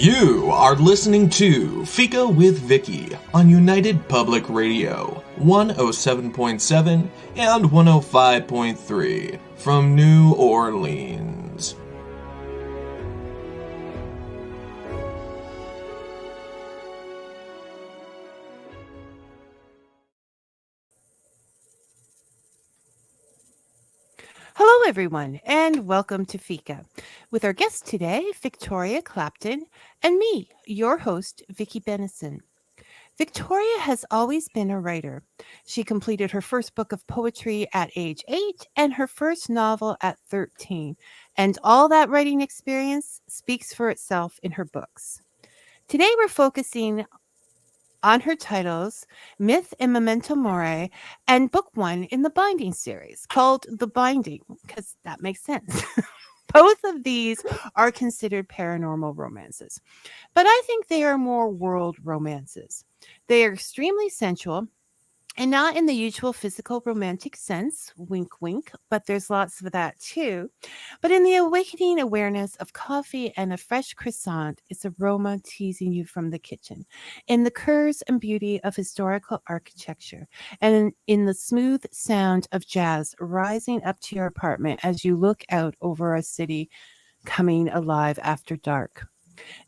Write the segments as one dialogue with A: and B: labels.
A: You are listening to Fika with Vicky on United Public Radio, 107.7 and 105.3 from New Orleans.
B: Hello, everyone, and welcome to Fika with our guest today, Victoria Clapton, and me, your host, Vicky Bennison. Victoria has always been a writer. She completed her first book of poetry at age 8 and her first novel at 13, and all that writing experience speaks for itself in her books. Today, we're focusing on her titles, Myth and Memento Mori, and book one in the Binding series called The Binding, because that makes sense. Both of these are considered paranormal romances, but I think they are more world romances. They are extremely sensual, and not in the usual physical romantic sense, wink, wink, but there's lots of that too. But in the awakening awareness of coffee and a fresh croissant, its aroma teasing you from the kitchen, in the curves and beauty of historical architecture, and in the smooth sound of jazz rising up to your apartment as you look out over a city coming alive after dark.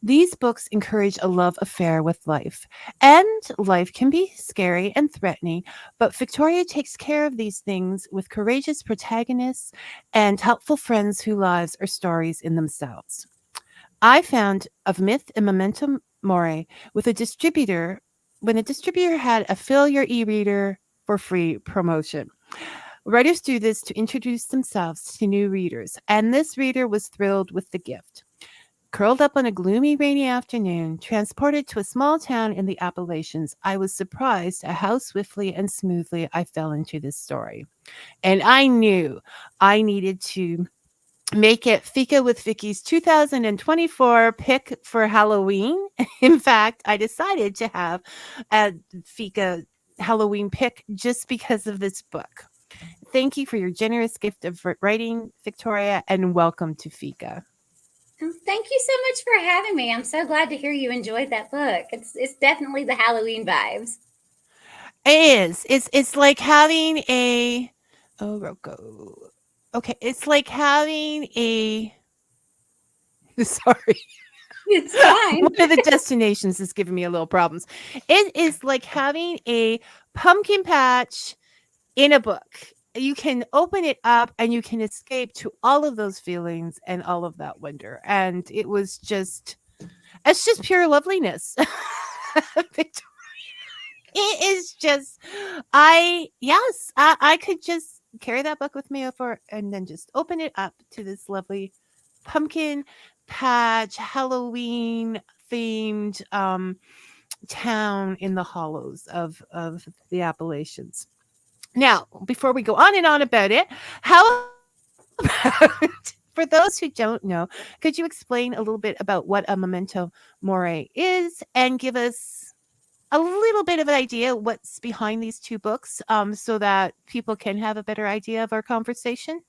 B: These books encourage a love affair with life, and life can be scary and threatening, but Victoria takes care of these things with courageous protagonists and helpful friends whose lives are stories in themselves. I found of Myth and Memento Mori with a distributor when a distributor had a fill your e-reader for free promotion. Writers do this to introduce themselves to new readers, and this reader was thrilled with the gift. Curled up on a gloomy, rainy afternoon, transported to a small town in the Appalachians, I was surprised at how swiftly and smoothly I fell into this story. And I knew I needed to make it Fika with Vicky's 2024 pick for Halloween. In fact, I decided to have a Fika Halloween pick just because of this book. Thank you for your generous gift of writing, Victoria, and welcome to Fika.
C: Thank you so much for having me. I'm so glad to hear you enjoyed that book. It's definitely the Halloween vibes.
B: It is. It's like having a Rocco. Okay, it's like having a sorry.
C: It's fine.
B: One of the destinations is giving me a little problems. It is like having a pumpkin patch in a book. You can open it up and you can escape to all of those feelings and all of that wonder. And it's just pure loveliness. Victoria. It is just, I could just carry that book with me over and then just open it up to this lovely pumpkin patch, Halloween themed town in the hollows of the Appalachians. Now, before we go on and on about it, how about, for those who don't know, could you explain a little bit about what a memento mori is and give us a little bit of an idea what's behind these two books so that people can have a better idea of our conversation?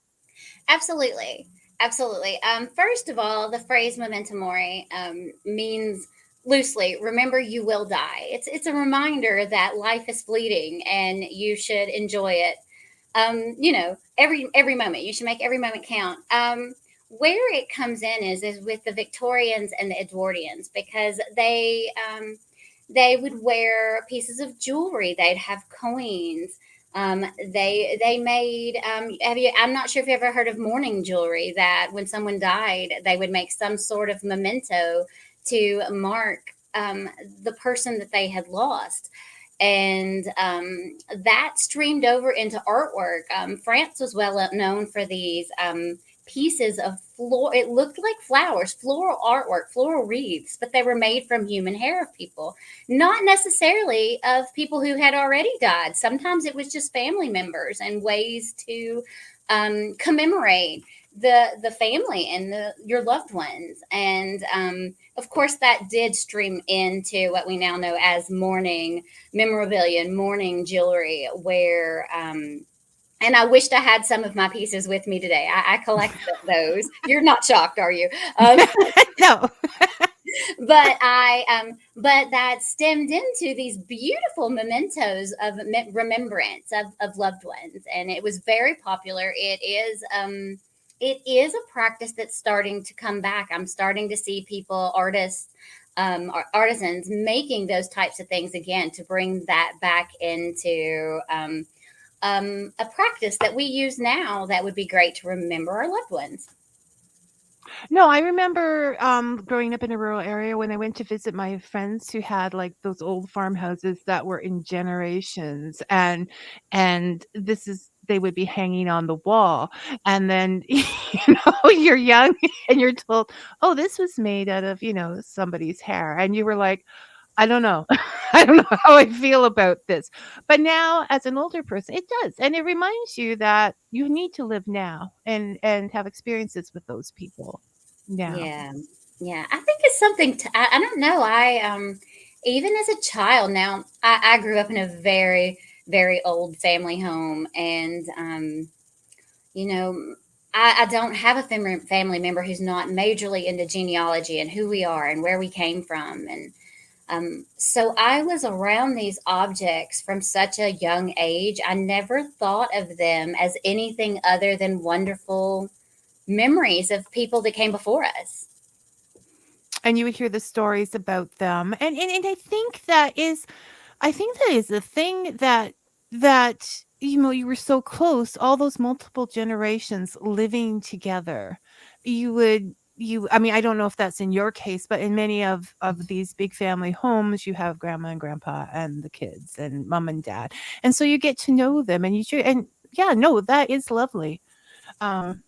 C: Absolutely. Absolutely. First of all, the phrase memento mori means loosely, remember you will die. It's a reminder that life is fleeting and you should enjoy it. Every moment. You should make every moment count. Where it comes in is with the Victorians and the Edwardians, because they would wear pieces of jewelry. They'd have coins. They made I'm not sure if you ever heard of mourning jewelry, that when someone died they would make some sort of memento to mark the person that they had lost. And that streamed over into artwork. France was well known for these pieces of it looked like flowers, floral artwork, floral wreaths, but they were made from human hair of people, not necessarily of people who had already died. Sometimes it was just family members and ways to commemorate the family and your loved ones. And of course that did stream into what we now know as mourning memorabilia and mourning jewelry, where and I wished I had some of my pieces with me today. I collect those. You're not shocked, are you?
B: No.
C: but that stemmed into these beautiful mementos of remembrance of loved ones, and it was very popular. It is a practice that's starting to come back. I'm starting to see people, artists, artisans making those types of things again to bring that back into a practice that we use now that would be great to remember our loved ones.
B: No, I remember growing up in a rural area when I went to visit my friends who had like those old farmhouses that were in generations, and this is they would be hanging on the wall, and then you're young and you're told, "Oh, this was made out of somebody's hair," and you were like, "I don't know, I don't know how I feel about this," but now as an older person, it does, and it reminds you that you need to live now and have experiences with those people now.
C: Yeah, yeah. I think it's something. I don't know. Even as a child, now I grew up in a very old family home, and you know, I don't have a family member who's not majorly into genealogy and who we are and where we came from, and so I was around these objects from such a young age. I never thought of them as anything other than wonderful memories of people that came before us.
B: And you would hear the stories about them, and I think that is the thing that you were so close, all those multiple generations living together. I mean, I don't know if that's in your case, but in many of these big family homes, you have grandma and grandpa and the kids and mom and dad, and so you get to know them, and yeah, no, that is lovely. Um,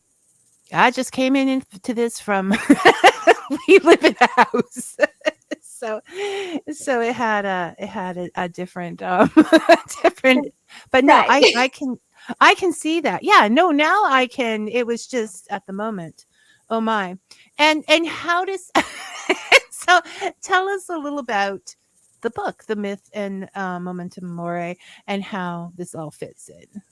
B: I just came into this from we live in a house. So it had a different different, but no,
C: Right.
B: I can see that. Yeah, no, now I can. It was just at the moment. Oh my. And how does so tell us a little about the book, The Myth and Memento Mori, and how this all fits in.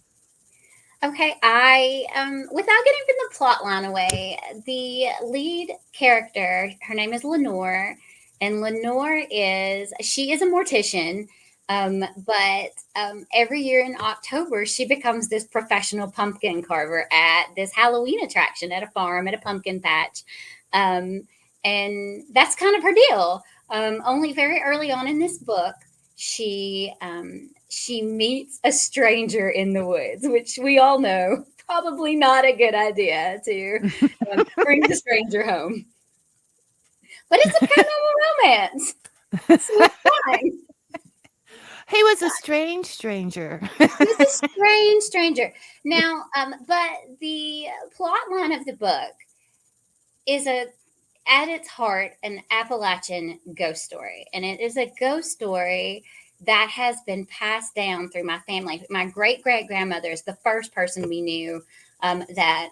C: Okay, I without getting from the plot line away, the lead character, her name is Lenore, and Lenore she is a mortician, but every year in October she becomes this professional pumpkin carver at this Halloween attraction at a farm at a pumpkin patch, um, and that's kind of her deal. Only very early on in this book, she meets a stranger in the woods, which we all know probably not a good idea to bring the stranger home. But it's a paranormal romance, so it's fine.
B: He was a strange stranger.
C: He was a strange stranger. Now, but the plot line of the book is at its heart an Appalachian ghost story, and it is a ghost story that has been passed down through my family. My great great grandmother is the first person we knew that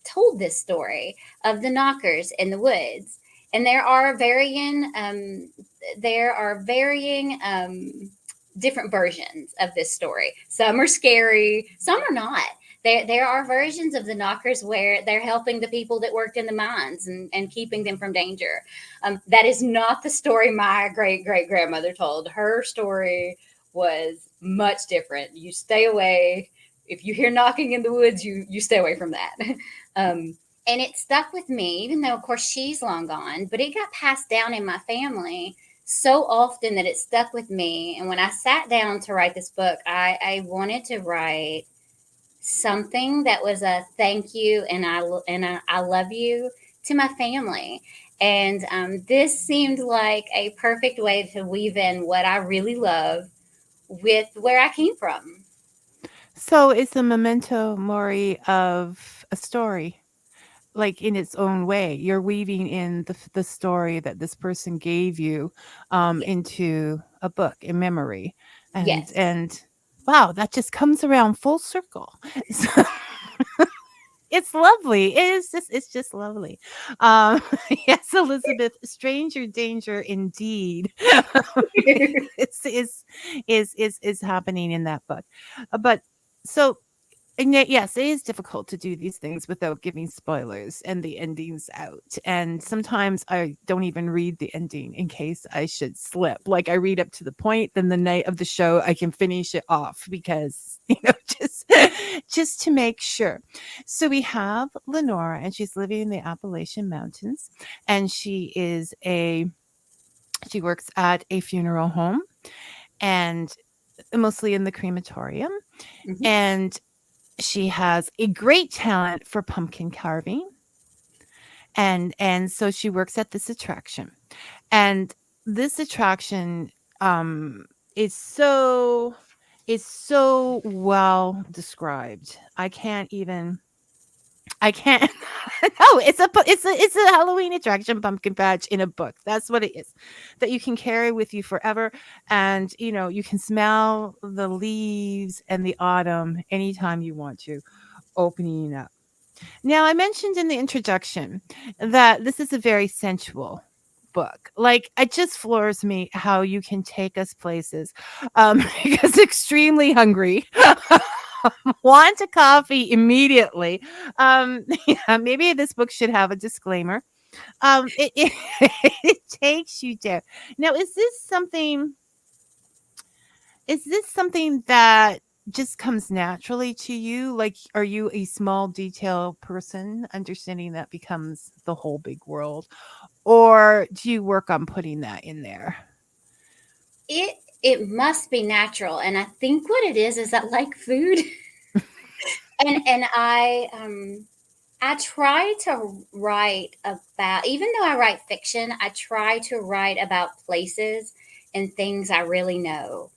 C: told this story of the knockers in the woods, and there are varying different versions of this story. Some are scary, some are not. There are versions of the knockers where they're helping the people that worked in the mines and keeping them from danger. That is not the story my great great grandmother told. Her story was much different. You stay away. If you hear knocking in the woods, you stay away from that. And it stuck with me, even though, of course, she's long gone, but it got passed down in my family so often that it stuck with me. And when I sat down to write this book, I wanted to write something that was a thank you and I love you to my family. And this seemed like a perfect way to weave in what I really love with where I came from.
B: So it's a memento mori of a story, like in its own way. You're weaving in the story that this person gave you
C: Yeah.
B: into a book in memory,
C: Yes.
B: and wow, that just comes around full circle. So, it's lovely. It's just lovely. Um, yes, Elizabeth, stranger danger indeed. it's is happening in that book. But so And yet, yes, it is difficult to do these things without giving spoilers and the endings out. And sometimes I don't even read the ending in case I should slip. Like I read up to the point, then the night of the show I can finish it off because just just to make sure. So we have Lenore, and she's living in the Appalachian Mountains, and she works at a funeral home and mostly in the crematorium.
C: Mhm.
B: And she has a great talent for pumpkin carving, and so she works at this attraction. And this attraction um is so well described. I can't no, it's a Halloween attraction, pumpkin patch in a book. That's what it is. That you can carry with you forever, and you can smell the leaves and the autumn anytime you want to, opening up. Now, I mentioned in the introduction that this is a very sensual book. Like, it just floors me how you can take us places. Because extremely hungry, want a coffee immediately. Yeah, maybe this book should have a disclaimer. It it takes you there. Now, is this something that just comes naturally to you? Like, are you a small detail person, understanding that becomes the whole big world? Or do you work on putting that in there?
C: It must be natural, and I think what it is I like food, and I try to write about, even though I write fiction, I try to write about places and things I really know.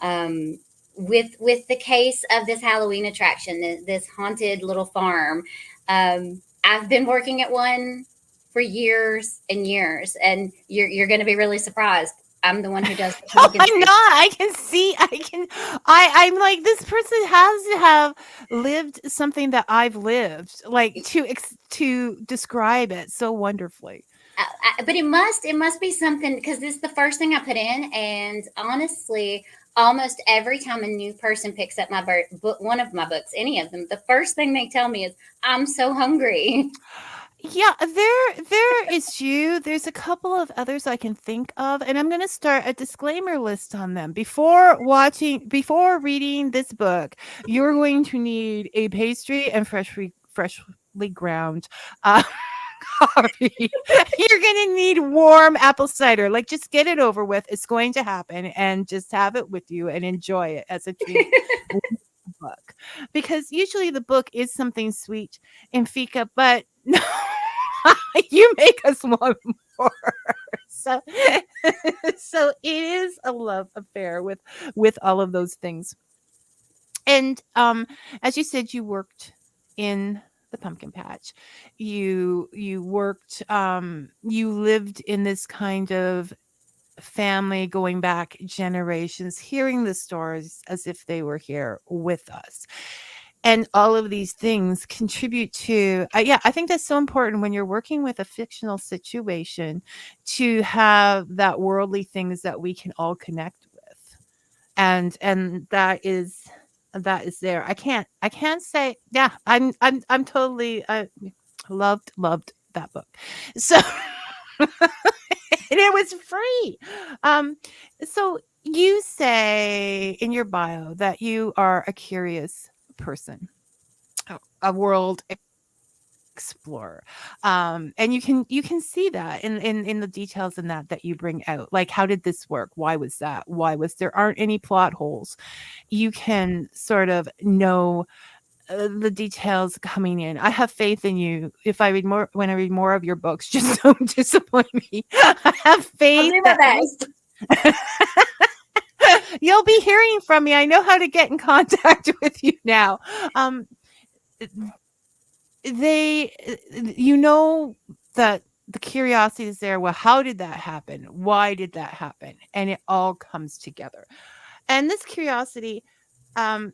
C: Um, with the case of this Halloween attraction, this haunted little farm, I've been working at one for years and years, and you're going to be really surprised. I'm the one who does the
B: No,
C: pumpkin
B: I'm
C: spice.
B: not. I can see. I'm like, this person has to have lived something that I've lived, like to describe it so wonderfully.
C: But it must be something, because this is the first thing I put in, and honestly, almost every time a new person picks up my book, one of my books, any of them, the first thing they tell me is, "I'm so hungry."
B: Yeah, there is you. There's a couple of others I can think of, and I'm going to start a disclaimer list on them. Before reading this book, you're going to need a pastry and freshly ground uh, coffee. You're going to need warm apple cider. Like, just get it over with. It's going to happen, and just have it with you and enjoy it as a treat. With the book, because usually the book is something sweet in Fika, but no, you make us want more. So, so it is a love affair with all of those things. And as you said, you worked in the pumpkin patch. You lived in this kind of family going back generations, hearing the stories as if they were here with us. And all of these things contribute to, yeah, I think that's so important when you're working with a fictional situation, to have that worldly things that we can all connect with. And that is there. I can't say, yeah, I'm totally loved that book. So and it was free. Um, so you say in your bio that you are a curious person, a world explorer, and you can see that in the details in that you bring out. Like, how did this work? Why was that? Why was there aren't any plot holes? You can sort of know the details coming in. I have faith in you. If I read more, when I read more of your books, just don't disappoint me. I have
C: I'll
B: faith
C: do my
B: that
C: best.
B: you'll be hearing from me. I know how to get in contact with you now. Um, they, that the curiosity is there. Well, how did that happen? Why did that happen? And it all comes together. And this curiosity, um,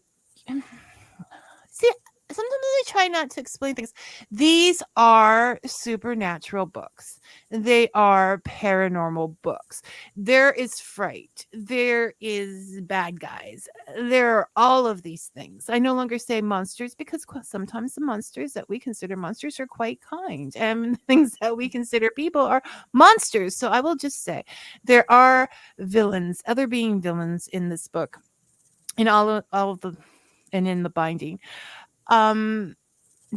B: see, sometimes I try not to explain things. These are supernatural books. They are paranormal books. There is fright. There is bad guys. There are all of these things. I no longer say monsters because sometimes the monsters that we consider monsters are quite kind, and things that we consider people are monsters. So I will just say there are villains, other being villains in this book, in all of the and in the binding. Um,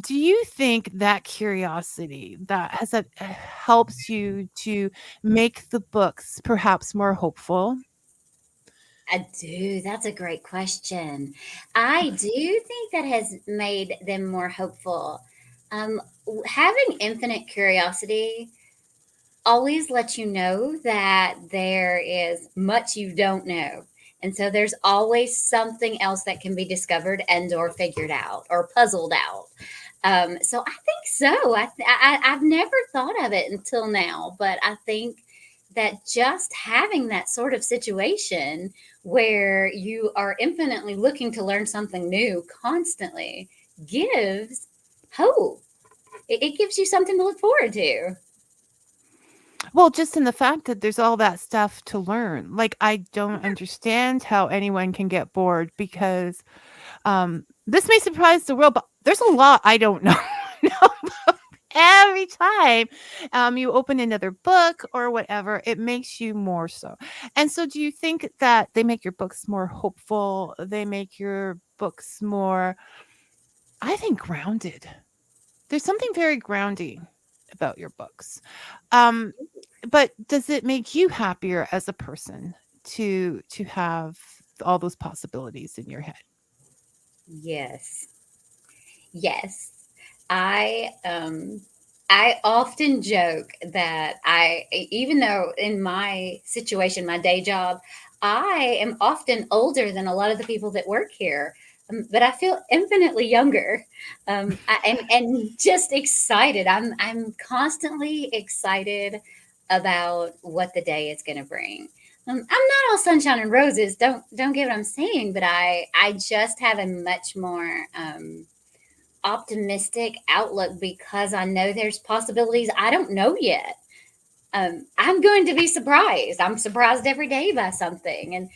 B: do you think that curiosity that helps you to make the books perhaps more hopeful?
C: I do. That's a great question. I do think that has made them more hopeful. Having infinite curiosity always lets you know that there is much you don't know. And so there's always something else that can be discovered and or figured out or puzzled out. So I think so. I've never thought of it until now, but I think that just having that sort of situation where you are infinitely looking to learn something new constantly gives hope. It gives you something to look forward to.
B: Well, just in the fact that there's all that stuff to learn. Like, I don't understand how anyone can get bored because this may surprise the world, but there's a lot I don't know. know every time you open another book or whatever, it makes you more so. And so, do you think that they make your books more hopeful? They make your books more, I think, grounded. There's something very grounding about your books. Um, but does it make you happier as a person to have all those possibilities in your head?
C: Yes. Yes. I um I often joke that even though in my situation, my day job, I am often older than a lot of the people that work here. But I feel infinitely younger, and just excited. I'm constantly excited about what the day is going to bring. I'm not all sunshine and roses. Don't get what I'm saying, but I just have a much more optimistic outlook because I know there's possibilities I don't know yet. I'm going to be surprised. I'm surprised every day by something. And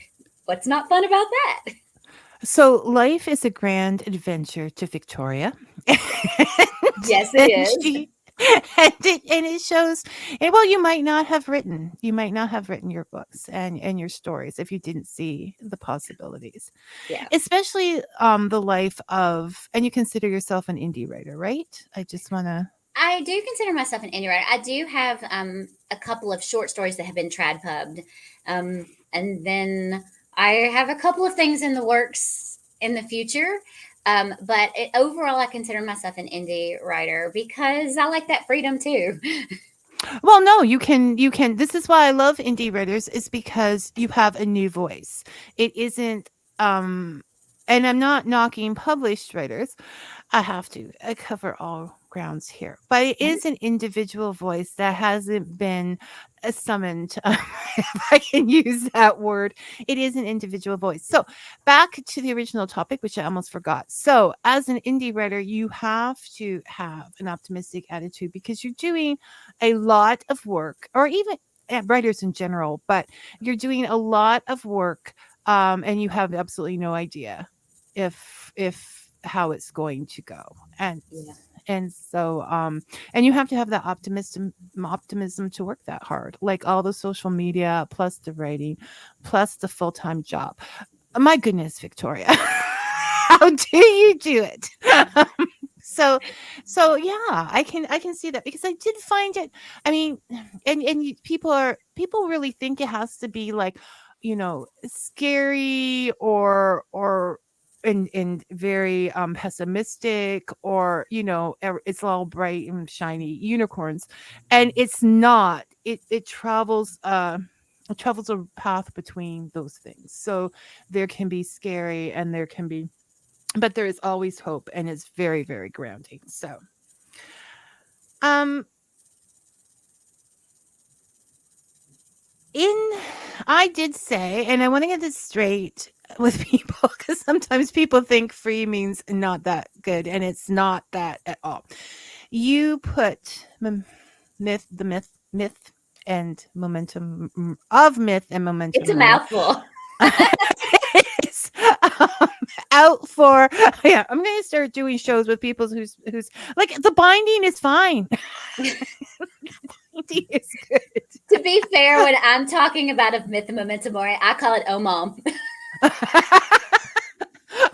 C: what's not fun about that?
B: So life is a grand adventure to Victoria.
C: Yes, it
B: and
C: is.
B: she and it shows. And well, you might not have written your books and your stories if you didn't see the possibilities.
C: Yeah.
B: Especially the life of, and you consider yourself an indie writer, right? I just want to.
C: I do consider myself an indie writer. I do have a couple of short stories that have been trad pubbed. And then I have a couple of things in the works in the future. Overall, I consider myself an indie writer because I like that freedom too.
B: Well, no, you can this is why I love indie writers, is because you have a new voice. It isn't and I'm not knocking published writers. I cover all grounds here. But it is an individual voice that hasn't been summoned, if I can use that word. It is an individual voice. So, back to the original topic, which I almost forgot. So, as an indie writer, you have to have an optimistic attitude because you're doing a lot of work, or even writers in general, but you're doing a lot of work, and you have absolutely no idea if how it's going to go.
C: Yeah.
B: And so and you have to have that optimism to work that hard, like all the social media plus the writing plus the full-time job. My goodness, Victoria. How do you do it? so yeah, I can see that because I did find it. I mean, people really think it has to be like, scary or and very pessimistic, or it's all bright and shiny unicorns, and it's not. It travels a path between those things. So there can be scary and there can be, but there is always hope, and it's very, very grounding. So um in I did say, and I want to get this straight, with people because sometimes people think free means not that good, and it's not that at all. You put myth and momentum of myth and
C: It's
B: momentum
C: a
B: more.
C: mouthful.
B: It's, um, out for yeah. I'm gonna start doing shows with people who's like the binding is fine. Binding is good.
C: To be fair, when I'm talking about a Myth and Memento Mori, I call it Oh Mom.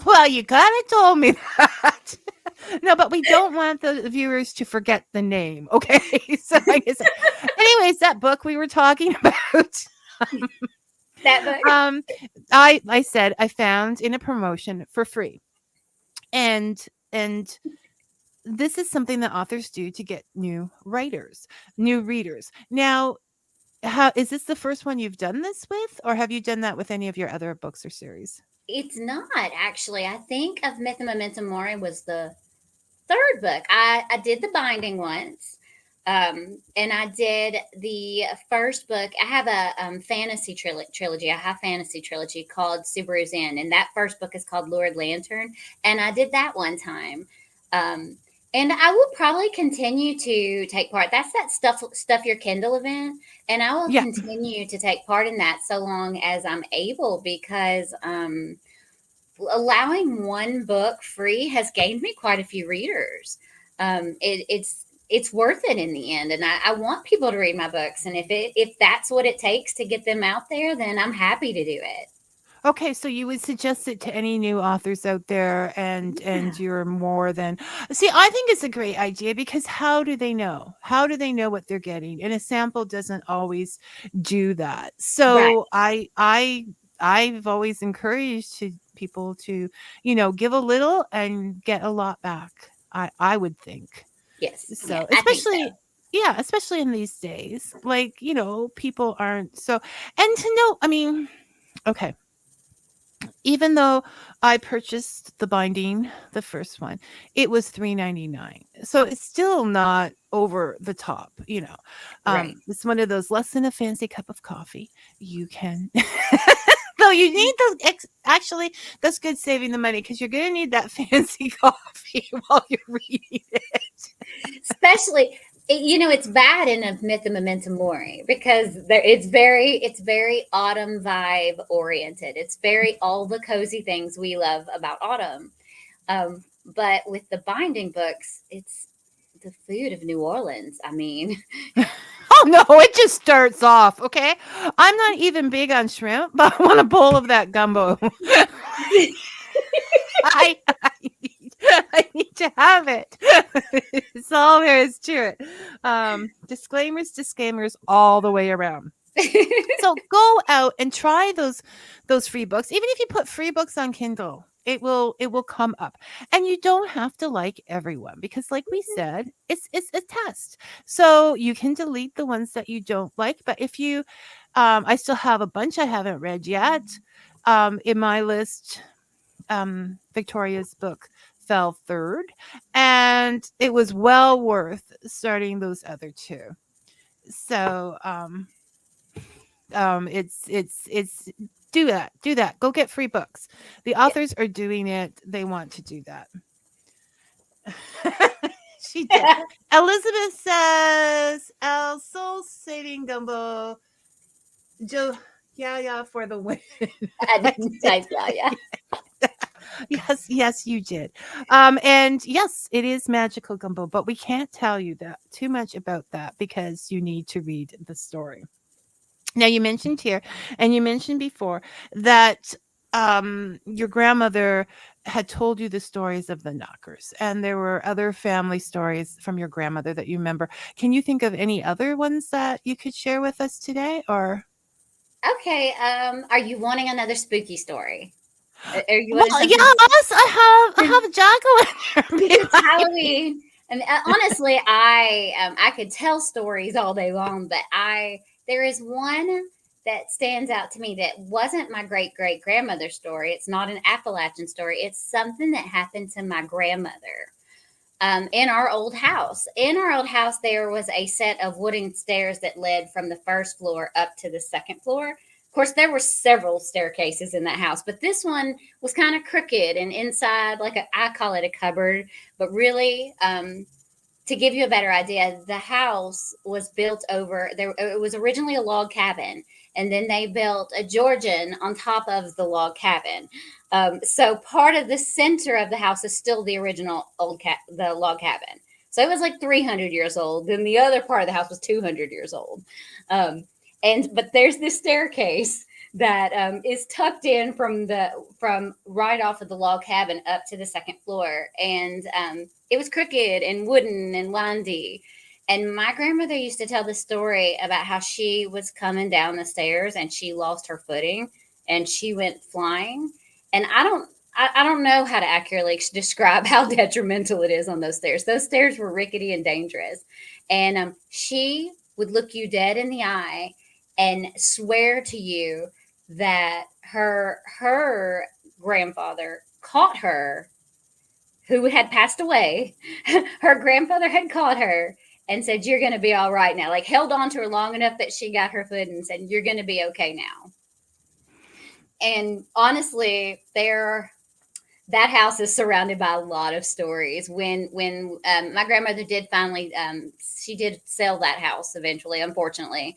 B: Well, you kind of told me that. No, but we don't want the viewers to forget the name. Okay. So, like I said, anyways, that book we were talking about.
C: That book.
B: Um, I said I found in a promotion for free, and and this is something that authors do to get new writers, new readers. Now, how is this the first one you've done this with, or have you done that with any of your other books or series?
C: It's not actually. I think of Myth and Memento Mori was the third book. I did the binding once. And I did the first book. I have a fantasy trilogy, a high fantasy trilogy called Subaru's Inn. And that first book is called Lurid Lantern. And I did that one time. And I will probably continue to take part. That's that stuff your Kindle event. And I will
B: Yeah.
C: continue to take part in that so long as I'm able because allowing one book free has gained me quite a few readers. It's worth it in the end, and I want people to read my books. And if that's what it takes to get them out there, then I'm happy to do it.
B: Okay, so you would suggest it to any new authors out there,
C: Yeah.
B: and you're more than see. I think it's a great idea because how do they know? How do they know what they're getting? And a sample doesn't always do that.
C: Right.
B: So I've always encouraged people to give a little and get a lot back. I would think
C: Yes. Yeah.
B: so,
C: I think so.
B: especially. Yeah, especially in these days, like people aren't so, and to know. I mean, okay, even though I purchased the binding, the first one, it was $3.99. So it's still not over the top,
C: Right.
B: It's one of those less than a fancy cup of coffee. You can though you need those actually that's good saving the money because you're gonna need that fancy coffee while you're reading it.
C: Especially, it's bad in a Myth and Memento Mori because it's very autumn vibe oriented. It's very all the cozy things we love about autumn. But with the binding books, it's the food of New Orleans. I mean,
B: Oh no, it just starts off. Okay. I'm not even big on shrimp, but I want a bowl of that gumbo. I need to have it. It's all there is to it. Disclaimers all the way around. So go out and try those free books. Even if you put free books on Kindle, it will come up. And you don't have to like everyone because like we said, it's a test. So you can delete the ones that you don't like, but if you I still have a bunch I haven't read yet. In my list, Victoria's book fell third, and it was well worth starting those other two. So it's do that, go get free books. The
C: yeah.
B: authors are doing it, they want to do that. She did. Elizabeth says El Soul Saving Gumbo Joe, yeah, for the win.
C: I
B: I
C: didn't
B: did.
C: type that. Yeah.
B: Yes, you did. And yes, it is magical gumbo, but we can't tell you that too much about that because you need to read the story. Now, you mentioned here, and you mentioned before that your grandmother had told you the stories of the knockers, and there were other family stories from your grandmother that you remember. Can you think of any other ones that you could share with us today? Or
C: Okay. Are you wanting another spooky story? Are you
B: well,
C: wanting something?
B: yes, I have a jackal in there
C: It's
B: behind me.
C: Halloween. And honestly, I could tell stories all day long, but I there is one that stands out to me that wasn't my great great grandmother's story. It's not an Appalachian story. It's something that happened to my grandmother. In our old house. In our old house, there was a set of wooden stairs that led from the first floor up to the second floor. Of course, there were several staircases in that house, but this one was kind of crooked and inside, like I call it a cupboard, but really, to give you a better idea, the house was built over there. It was originally a log cabin, and then they built a Georgian on top of the log cabin. So part of the center of the house is still the original the log cabin. So it was like 300 years old. Then the other part of the house was 200 years old. But there's this staircase that is tucked in from right off of the log cabin up to the second floor, and it was crooked and wooden and windy. And my grandmother used to tell the story about how she was coming down the stairs and she lost her footing and she went flying. And I don't know how to accurately describe how detrimental it is on those stairs. Those stairs were rickety and dangerous. And she would look you dead in the eye and swear to you that her grandfather caught her, who had passed away. Her grandfather had caught her and said, "You're going to be all right now." Like held on to her long enough that she got her foot and said, "You're going to be okay now." And honestly, that house is surrounded by a lot of stories. When my grandmother did finally, she did sell that house eventually, unfortunately.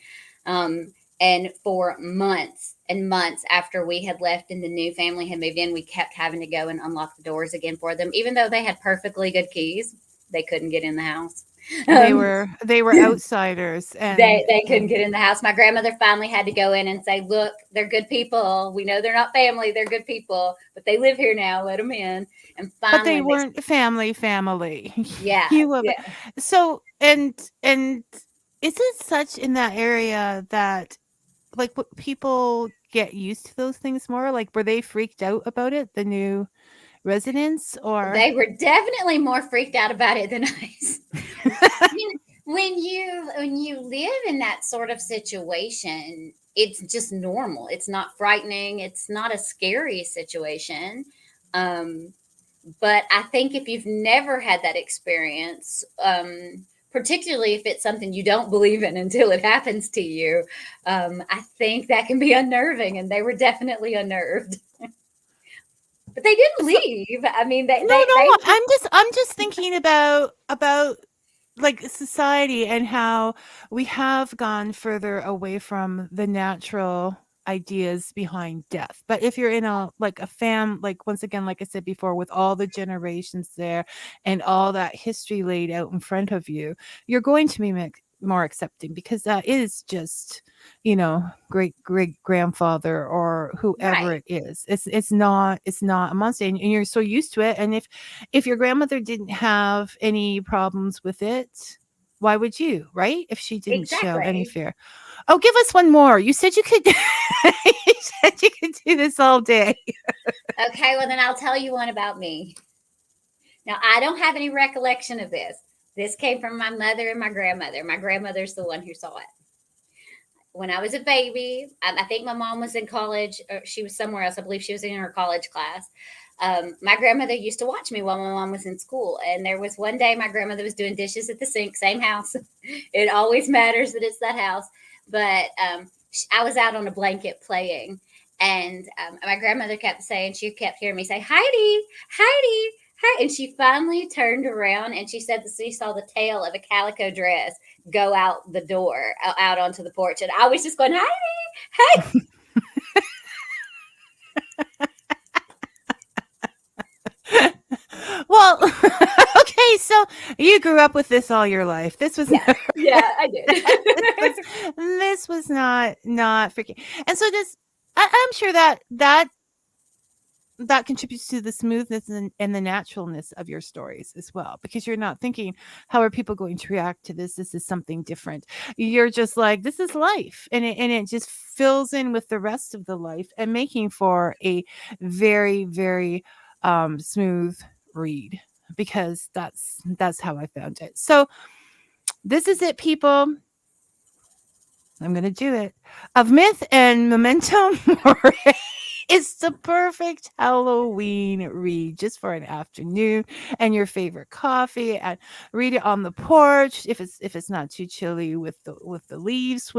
C: And for months and months after we had left and the new family had moved in, we kept having to go and unlock the doors again for them. Even though they had perfectly good keys, they couldn't get in the house.
B: They were outsiders, and
C: they couldn't get in the house. My grandmother finally had to go in and say, "Look, they're good people. We know they're not family. They're good people, but they live here now. Let them in." And finally,
B: but they weren't family.
C: Yeah.
B: So and is it such in that area that like what people get used to those things more? Like were they freaked out about it, the new residents, or
C: they were definitely more freaked out about it than us. When you live in that sort of situation, it's just normal. It's not frightening. It's not a scary situation. But I think if you've never had that experience, particularly if it's something you don't believe in until it happens to you, I think that can be unnerving, and they were definitely unnerved. But they didn't leave. I mean,
B: I'm just thinking about like society and how we have gone further away from the natural ideas behind death. But if you're in a like once again, like I said before, with all the generations there and all that history laid out in front of you, you're going to be more accepting, because that is just, great grandfather or whoever
C: Right.
B: it is. It's not a monster, and you're so used to it. And if your grandmother didn't have any problems with it, why would you, right? If she didn't show any
C: Exactly.
B: fear. Oh, give us one more. You said you could you said you could do this all day.
C: Okay, well then I'll tell you one about me. Now I don't have any recollection of this. This came from my mother and my grandmother. My grandmother's the one who saw it. When I was a baby, I think my mom was in college, or she was somewhere else. I believe she was in her college class. My grandmother used to watch me while my mom was in school. And there was one day my grandmother was doing dishes at the sink, same house. It always matters that it's that house. But I was out on a blanket playing. And my grandmother kept saying, she kept hearing me say, "Heidi, Heidi, Heidi." And she finally turned around and she said that she saw the tail of a calico dress go out the door, out onto the porch. And I was just going, "Heidi, Heidi."
B: Well, okay, so you grew up with this all your life. This was
C: Yeah, I did.
B: this was not freaking. And so I'm sure that contributes to the smoothness and the naturalness of your stories as well, because you're not thinking, how are people going to react to this? This is something different. You're just like, this is life, and it just fills in with the rest of the life and making for a very, very smooth read, because that's how I found it. So this is it, people. I'm gonna do it. Of Myth and Memento Mori. It's the perfect Halloween read, just for an afternoon and your favorite coffee, and read it on the porch if it's not too chilly, with the leaves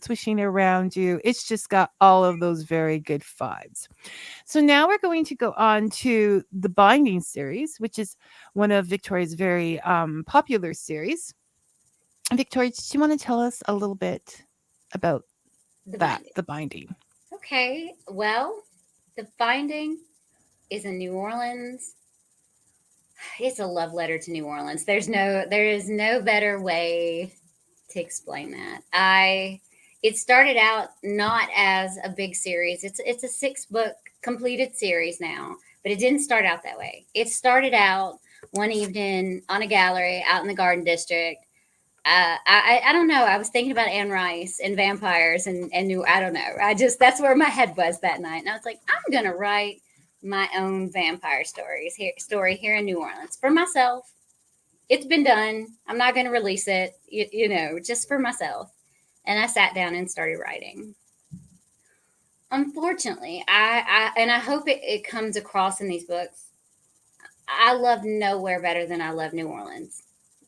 B: swishing around you. It's just got all of those very good vibes. So now we're going to go on to the Binding series, which is one of Victoria's very popular series. Victoria, do you want to tell us a little bit about
C: The
B: that,
C: Binding.
B: the Binding?
C: Okay, well, The Binding is in New Orleans. It's a love letter to New Orleans. There is no better way to explain that. It started out not as a big series. It's a 6-book completed series now, but it didn't start out that way. It started out one evening on a gallery out in the Garden District. I don't know. I was thinking about Anne Rice and vampires and new. I don't know. That's where my head was that night, and I was like, I'm gonna write my own vampire story here in New Orleans for myself. It's been done. I'm not going to release it, just for myself. And I sat down and started writing. Unfortunately, I hope it comes across in these books. I love nowhere better than I love New Orleans.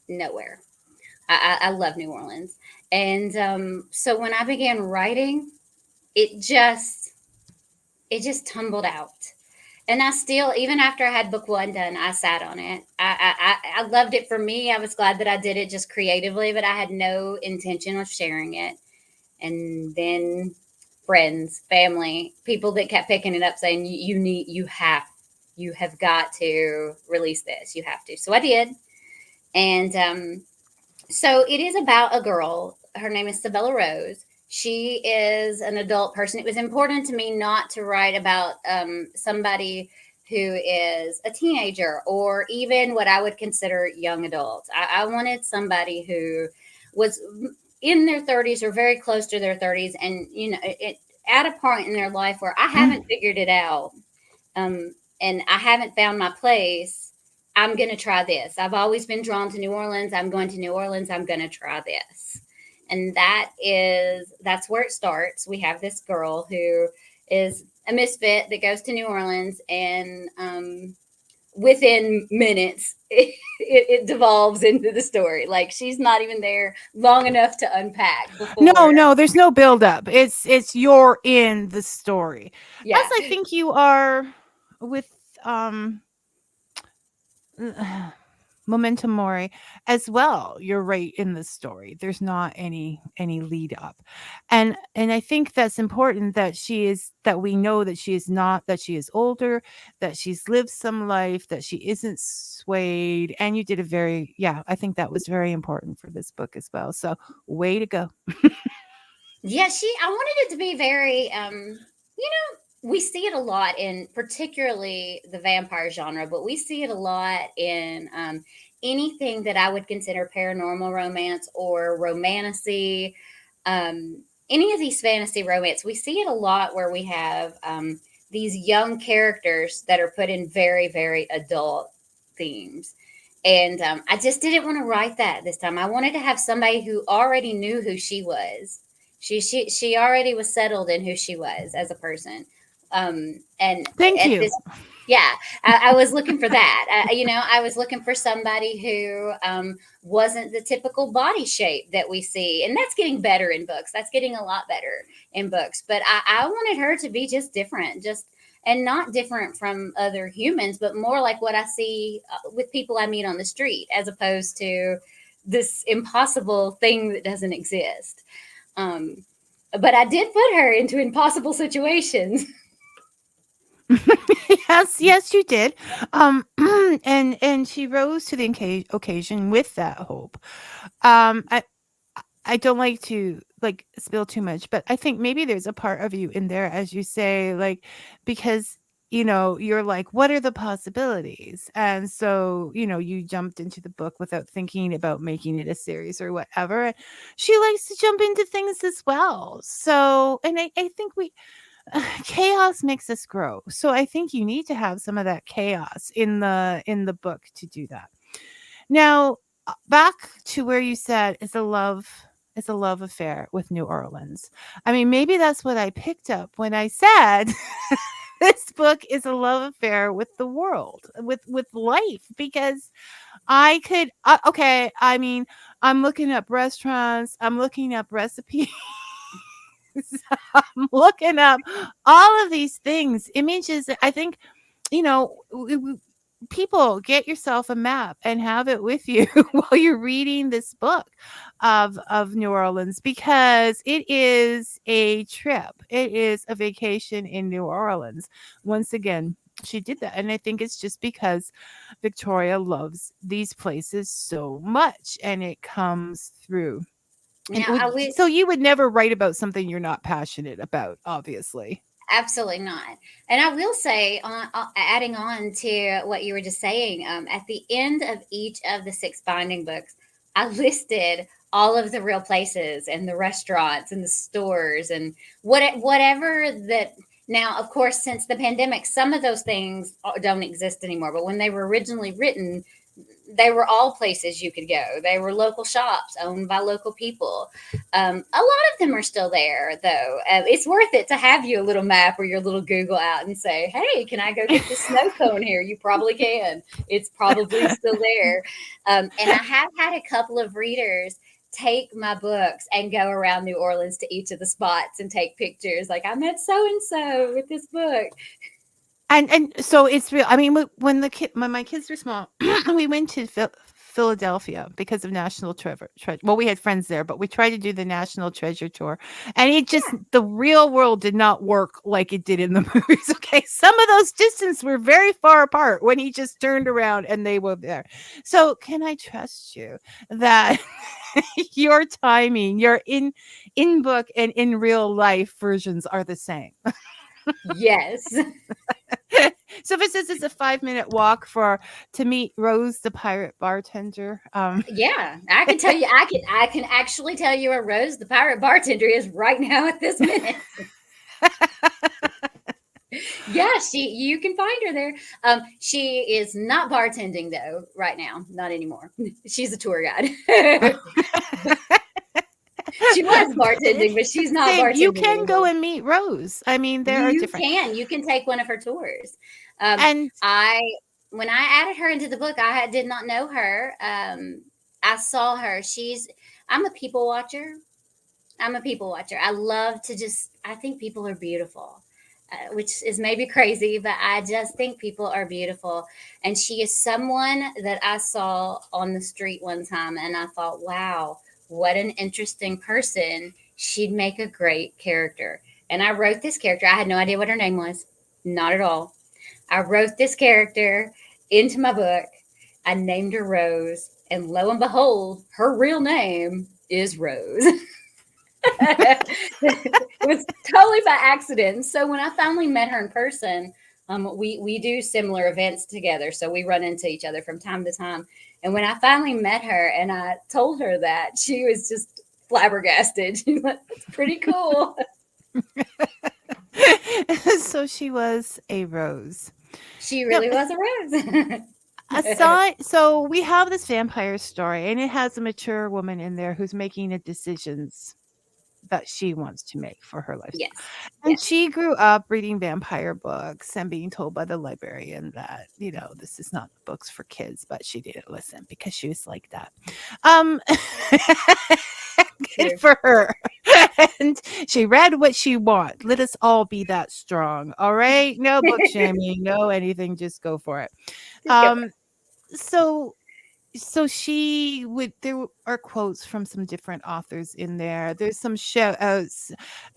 C: Nowhere. I love New Orleans. And so when I began writing, it just tumbled out. And I still, even after I had book 1 done, I sat on it. I loved it for me. I was glad that I did it just creatively, but I had no intention of sharing it. And then friends, family, people that kept picking it up saying, you have got to release this. You have to. So I did. And so it is about a girl. Her name is Sabella Rose. She is an adult person. It was important to me not to write about somebody who is a teenager or even what I would consider young adults. I wanted somebody who was in their 30s or very close to their 30s, and at a point in their life where I haven't figured it out, and I haven't found my place. I'm going to try this. I've always been drawn to New Orleans. I'm going to New Orleans. I'm going to try this. And that's where it starts. We have this girl who is a misfit that goes to New Orleans, and within minutes, it devolves into the story. Like, she's not even there long enough to unpack before.
B: No, there's no buildup. It's you're in the story.
C: Yeah.
B: As I think you are with Memento Mori as well. You're right in the story. There's not any lead up. And I think that's important that we know that she is not, that she is older, that she's lived some life, that she isn't swayed. And you did I think that was very important for this book as well. So way to go.
C: Yeah, I wanted it to be very, we see it a lot in particularly the vampire genre, but we see it a lot in anything that I would consider paranormal romance or romantasy. Any of these fantasy romance, we see it a lot where we have these young characters that are put in very, very adult themes. And I just didn't want to write that this time. I wanted to have somebody who already knew who she was. She already was settled in who she was as a person. And
B: Thank you.
C: I was looking for that. I was looking for somebody who wasn't the typical body shape that we see. And that's getting better in books. That's getting a lot better in books. But I wanted her to be just different, and not different from other humans, but more like what I see with people I meet on the street, as opposed to this impossible thing that doesn't exist. But I did put her into impossible situations.
B: yes, you did. And she rose to the occasion with that hope. I don't like to spill too much, but I think maybe there's a part of you in there, as you say, because you're like, what are the possibilities? And so, you jumped into the book without thinking about making it a series or whatever. And she likes to jump into things as well. So, and I think chaos makes us grow. So I think you need to have some of that chaos in the book to do that. Now, back to where you said it's a love affair with New Orleans. I mean, maybe that's what I picked up when I said this book is a love affair with the world, with life, because I could okay, I mean, I'm looking up restaurants, I'm looking up recipes. So I'm looking up all of these things, images. I think, people, get yourself a map and have it with you while you're reading this book of New Orleans, because it is a trip. It is a vacation in New Orleans. Once again, she did that, and I think it's just because Victoria loves these places so much, and it comes through. And
C: Now, I would
B: so you would never write about something you're not passionate about, obviously.
C: absolutely not. And I will say, adding on to what you were just saying, at the end of each of the six binding books, I listed all of the real places and the restaurants and the stores and whatever that. Now, of course, since the pandemic, some of those things don't exist anymore. But when they were originally written, they were all places you could go. They were local shops owned by local people. A lot of them are still there, though. It's worth it to have you a little map or your little Google out and say, "Hey, can I go get the snow cone here?" You probably can. It's probably still there. And I have had a couple of readers take my books and go around New Orleans to each of the spots and take pictures. Like, I met so and so with this book.
B: And so it's real. I mean, when my kids were small, we went to Philadelphia because of National Treasure. Well, we had friends there, but we tried to do the National Treasure tour, and it just,
C: Yeah.
B: the real world did not work like it did in the movies. Okay, some of those distances were very far apart when he just turned around and they were there. So, can I trust you that your timing, your in book and in real life versions are the same?
C: Yes.
B: So if it says it's a 5-minute walk to meet Rose, the pirate bartender,
C: Yeah, I can tell you. I can actually tell you where Rose, the pirate bartender, is right now at this minute. Yeah, you can find her there. She is not bartending though right now, not anymore. She's a tour guide. She was
B: but
C: bartending, but she's not
B: saying you
C: bartending
B: can go
C: anymore.
B: and meet Rose. I mean, there are
C: You
B: different,
C: can. You can take one of her tours.
B: and
C: I When I added her into the book, did not know her. I saw her. I'm a people watcher. I'm a people watcher. I love to I think people are beautiful, which is maybe crazy, but I just think people are beautiful. And she is someone that I saw on the street one time, and I thought, wow, what an interesting person. She'd make a great character. And I wrote this character. I had no idea what her name was, not at all. I wrote this character into my book. I named her Rose, and lo and behold, her real name is Rose. It was totally by accident. So when I finally met her in person, we do similar events together, so we run into each other from time to time. And when I finally met her and I told her that, she was just flabbergasted. She was like, "That's pretty cool."
B: so she was a Rose.
C: She
B: No,
C: really was a Rose.
B: so we have this vampire story, and it has a mature woman in there who's making the decisions that she wants to make for her life.
C: Yes,
B: And
C: yes.
B: she grew up reading vampire books and being told by the librarian that, this is not books for kids, but she didn't listen because she was like that. Um Good
C: True.
B: for her. And she read what she want. Let us all be that strong. All right. No book shaming, no anything, just go for it.
C: Just go.
B: Um so she would there are quotes from some different authors in there. There's some shout outs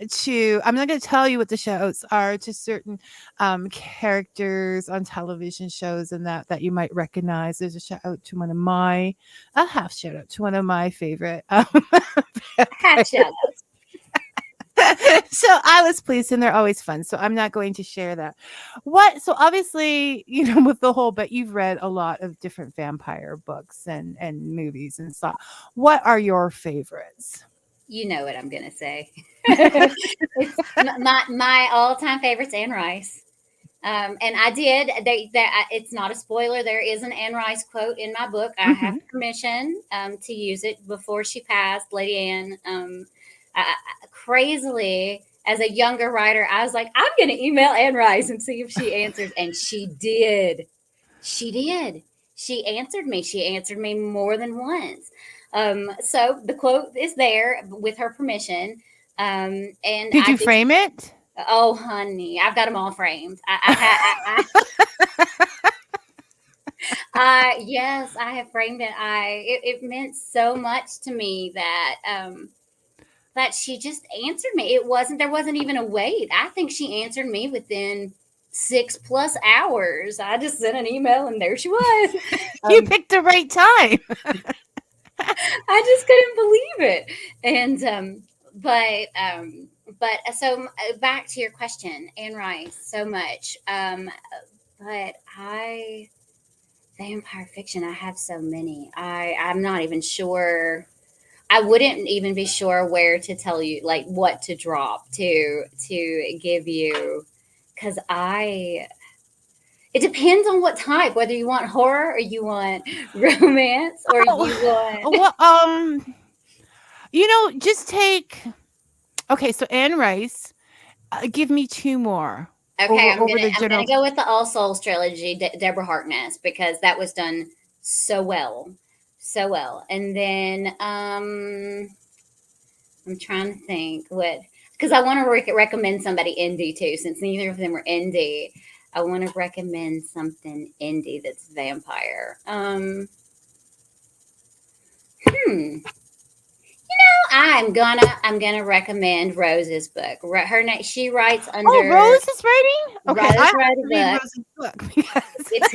B: to, I'm not going to tell you what the shout outs are, to certain characters on television shows and that you might recognize. There's a shout out to a half shout out to one of my favorite
C: Half shout outs.
B: so I was pleased, and they're always fun. So I'm not going to share that. So obviously, with the whole, but you've read a lot of different vampire books and movies and stuff. What are your favorites?
C: You know what I'm gonna say. It's my all time favorites, Anne Rice. And I did. It's not a spoiler. There is an Anne Rice quote in my book. I have permission to use it before she passed, Lady Anne. Crazily, as a younger writer, I was like, I'm going to email Anne Rice and see if she answers. And she did. She did. She answered me. She answered me more than once. So the quote is there with her permission. And
B: Did
C: I
B: you
C: just,
B: frame it?
C: oh, honey, I've got them all framed. Yes, I have framed it. It meant so much to me that she just answered me. There wasn't even a wait. I think she answered me within 6+ hours. I just sent an email and there she was.
B: You picked the right time.
C: I just couldn't believe it. And so back to your question, Anne Rice, so much. But I vampire fiction, I have so many. I'm not even sure. I wouldn't even be sure where to tell you, like what to drop to give you, because it depends on what type, whether you want horror or you want romance or you want.
B: Well, just take. Okay, so Anne Rice. Give me two more
C: Okay,
B: over the
C: I'm
B: general.
C: gonna go with the All Souls trilogy, Deborah Harkness, because that was done so well, so well. And then I'm trying to think what, because I want to recommend somebody indie too, since neither of them are indie. I want to recommend something indie that's vampire. Hmm. I'm gonna recommend Rose's book. Her name, she writes
B: Oh,
C: under.
B: Rose is writing. Okay, I
C: Rose
B: have
C: wrote
B: to
C: a
B: read
C: book.
B: Rose's book because
C: It's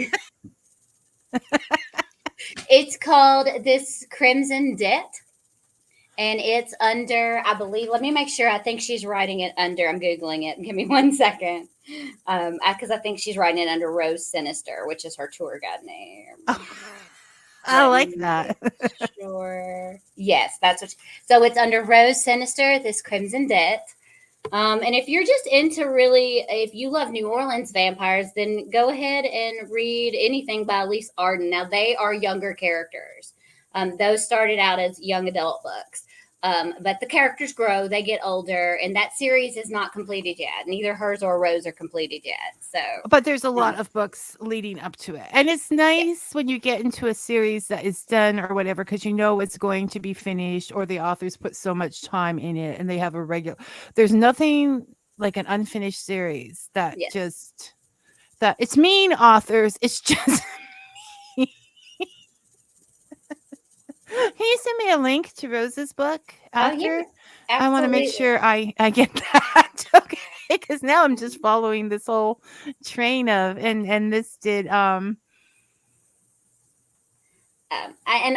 C: it's called This Crimson Debt, and it's under, I believe. Let me make sure. I think she's writing it under. I'm googling it. Give me 1 second, because I think she's writing it under Rose Sinister, which is her tour guide name.
B: I
C: Let
B: like
C: me
B: that.
C: make sure. Yes, that's what. So it's under Rose Sinister, This Crimson Debt. And if you're just into really, if you love New Orleans vampires, then go ahead and read anything by Elise Arden. Now, they are younger characters. Those started out as young adult books. But the characters grow, they get older, and that series is not completed yet. Neither hers or Rose are completed yet. So,
B: But there's a lot of books leading up to it. And it's
C: yeah.
B: nice when you get into a series that is done or whatever, because you know it's going to be finished or the authors put so much time in it and they have a regular. There's nothing like an unfinished series
C: Yes.
B: that it's mean authors. It's just. Can you send me a link to Rose's book
C: Oh,
B: after?
C: yes,
B: I want to make
C: absolutely.
B: sure I get that. Okay. Because now I'm just following this whole train of and this did
C: And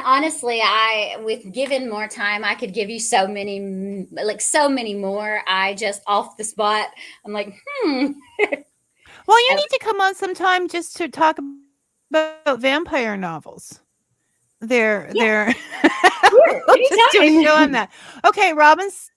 C: honestly, I with given more time, I could give you so many, like so many more. I just off the spot, I'm like,
B: well, you
C: Uh,
B: need to come on sometime just to talk about vampire novels.
C: yeah,
B: They're
C: sure,
B: we'll just do a show on
C: anytime.
B: that. Okay, Robin's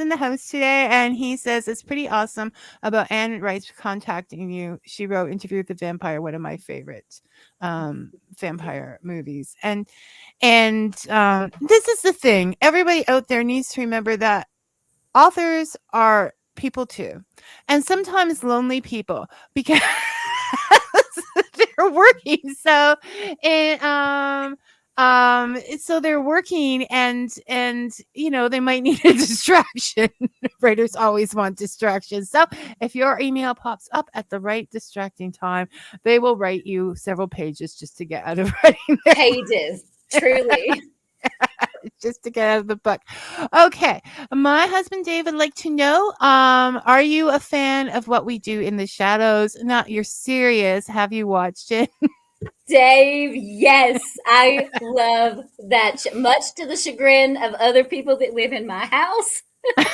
B: in the house today, and he says it's pretty awesome about Anne Rice contacting you. She wrote Interview with the Vampire, one of my favorite vampire movies. And this is the thing. Everybody out there needs to remember that authors are people too. And sometimes lonely people because they're working. So they're working and they might need a distraction. Writers always want distractions. So if your email pops up at the right distracting time, they will write you several pages just to get out of writing their
C: Pages, truly.
B: just to get out of the book. Okay. My husband Dave would like to know, are you a fan of What We Do in the Shadows? Not you're serious. Have you watched it?
C: Dave, yes, I love that. Much to the chagrin of other people that live in my house,
B: You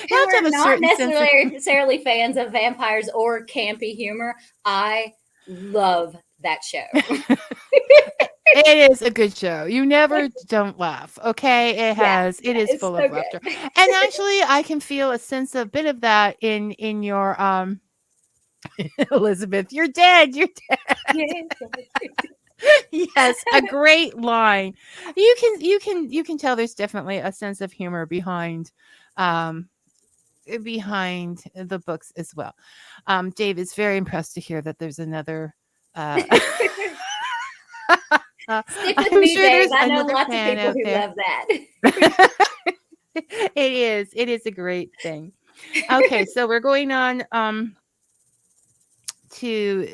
C: who
B: have to
C: are
B: have a
C: not
B: certain sense of
C: necessarily fans of vampires or campy humor. I love that show.
B: it is a good show. You never don't laugh. Okay.
C: Yeah,
B: It is
C: it's
B: full
C: so
B: of laughter.
C: good.
B: And actually I can feel a sense of bit of that in your Elizabeth. You're dead. You're
C: Yes.
B: yes, a great line. You can tell there's definitely a sense of humor um behind the books as well. Dave is very impressed to hear that there's another uh
C: Stick with
B: I'm
C: me,
B: sure
C: Dave.
B: there's
C: I know
B: another
C: lots of
B: fan
C: people
B: out
C: who
B: there.
C: love that.
B: It is a great thing. Okay, so we're going on to